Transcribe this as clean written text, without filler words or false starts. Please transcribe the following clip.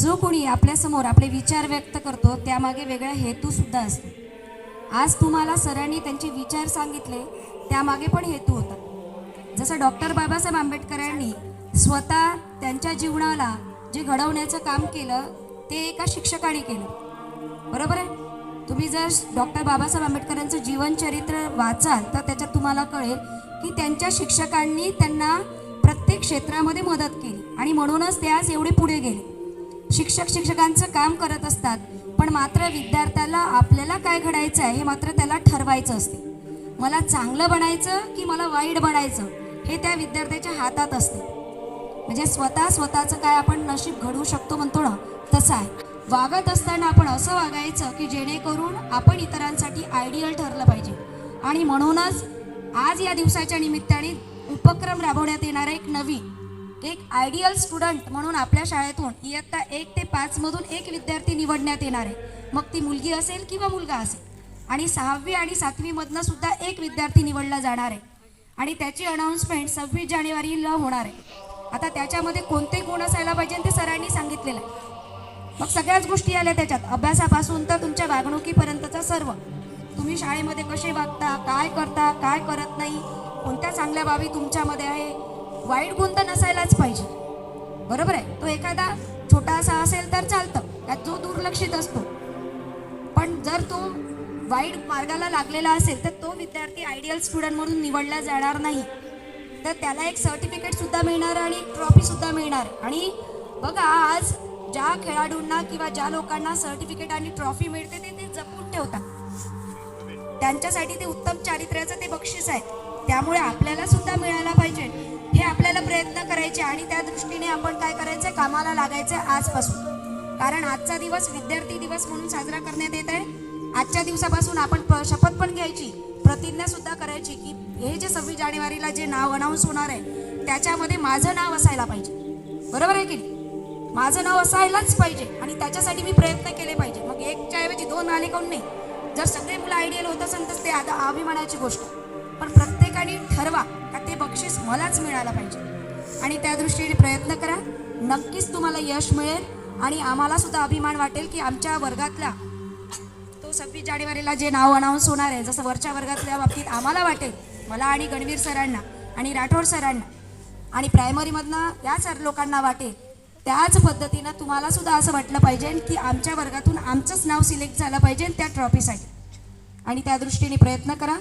जो कोणी आपल्यासमोर आपले विचार व्यक्त करतो त्यामागे वेगळा हेतूसुद्धा असतो. आज तुम्हाला सरांनी त्यांचे विचार सांगितले, त्यामागे पण हेतू होता. जसं डॉक्टर बाबासाहेब आंबेडकरांनी स्वतः त्यांच्या जीवनाला जे घडवण्याचं काम केलं ते एका शिक्षकाने केलं. बरोबर आहे. तुम्ही जर डॉक्टर बाबासाहेब आंबेडकरांचं जीवनचरित्र वाचाल तर त्याच्यात तुम्हाला कळेल की त्यांच्या शिक्षकांनी त्यांना प्रत्येक क्षेत्रामध्ये मदत केली आणि म्हणूनच ते आज एवढे पुढे गेले. शिक्षकांचं काम करत असतात, पण मात्र विद्यार्थ्याला आपल्याला काय घडायचं आहे हे मात्र त्याला ठरवायचं असते. मला चांगलं बनायचं की मला वाईट बनायचं हे त्या विद्यार्थ्याच्या हातात असते. म्हणजे स्वतःचं काय आपण नशीब घडवू शकतो म्हणतो ना, तसं आहे. वागत असताना आपण असं वागायचं की जेणेकरून आपण इतरांसाठी आयडियल ठरलं पाहिजे. आणि म्हणूनच आज या दिवसाच्या निमित्ताने उपक्रम राबवण्यात येणारा एक आयडियल स्टुडंट म्हणून आपल्या शाळेतून इयत्ता 1 ते 5 मधून एक विद्यार्थी निवडण्यात येणार आहे. मग ती मुलगी असेल किंवा मुलगा असेल. आणि 6वी आणि 7वी मधनं सुद्धा एक विद्यार्थी निवडला जाणार आहे आणि त्याची अनाऊन्समेंट 26 जानेवारीला होणार आहे. आता त्याच्यामध्ये कोणते गुण असायला पाहिजे ते सरांनी सांगितलेलं आहे. मग सगळ्याच गोष्टी आल्या त्याच्यात, अभ्यासापासून तर तुमच्या वागणुकीपर्यंतचा सर्व. तुम्ही शाळेमध्ये कसे वागता, काय करता, काय करत नाही, कोणत्या चांगल्या बाबी तुमच्यामध्ये आहे. वाईट गुण तर नसायलाच पाहिजे. बरोबर आहे. तो एखादा छोटासा असेल तर चालतं, त्यात जो दुर्लक्षित असतो. पण जर तो वाईट मार्गाला लागलेला असेल तर तो विद्यार्थी आयडियल स्टुडंट म्हणून निवडला जाणार नाही. तर त्याला एक सर्टिफिकेटसुद्धा मिळणार आणि एक ट्रॉफीसुद्धा मिळणार. आणि बघा, आज ज्या खेळाडूंना किंवा ज्या लोकांना सर्टिफिकेट आणि ट्रॉफी मिळते ते जपून ठेवतात. त्यांच्यासाठी ते उत्तम चारित्र्याचं ते बक्षीस आहे. त्यामुळे आपल्याला सुद्धा मिळायला पाहिजे हे आपल्याला प्रयत्न करायचे आणि त्या दृष्टीने आपण काय करायचं, कामाला लागायचं आजपासून. कारण आजचा दिवस विद्यार्थी दिवस म्हणून साजरा करण्यात येत आहे. आजच्या दिवसापासून आपण शपथ पण घ्यायची, प्रतिज्ञा सुद्धा करायची की हे जे 26 जानेवारीला जे नाव अनाऊन्स होणार आहे त्याच्यामध्ये माझं नाव असायला पाहिजे. बरोबर आहे की नाही? माझं नाव असायलाच पाहिजे आणि त्याच्यासाठी मी प्रयत्न केले पाहिजे. मग 1च्या ऐवजी 2 आले काऊन नाही? जर सगळे मुलं आयडियल होत असेल तर ते अभिमानाची गोष्ट. पण प्रत्येकाने ठरवा का ते बक्षीस मलाच मिळालं पाहिजे आणि त्या दृष्टीने प्रयत्न करा. नक्कीच तुम्हाला यश मिळेल आणि आम्हाला सुद्धा अभिमान वाटेल की आमच्या वर्गातला तो 26 जानेवारीला जे नाव अनाऊन्स होणार आहे, जसं वरच्या वर्गातल्या बाबतीत आम्हाला वाटेल, मला आणि गणवीर सरांना आणि राठोड सरांना आणि प्रायमरीमधनं या सर लोकांना वाटेल, त्याच पद्धतीनं तुम्हाला सुद्धा असं वाटलं पाहिजे की आमच्या वर्गातून आमचंच नाव सिलेक्ट झालं पाहिजे त्या ट्रॉफीसाठी. आणि त्या दृष्टीने प्रयत्न करा.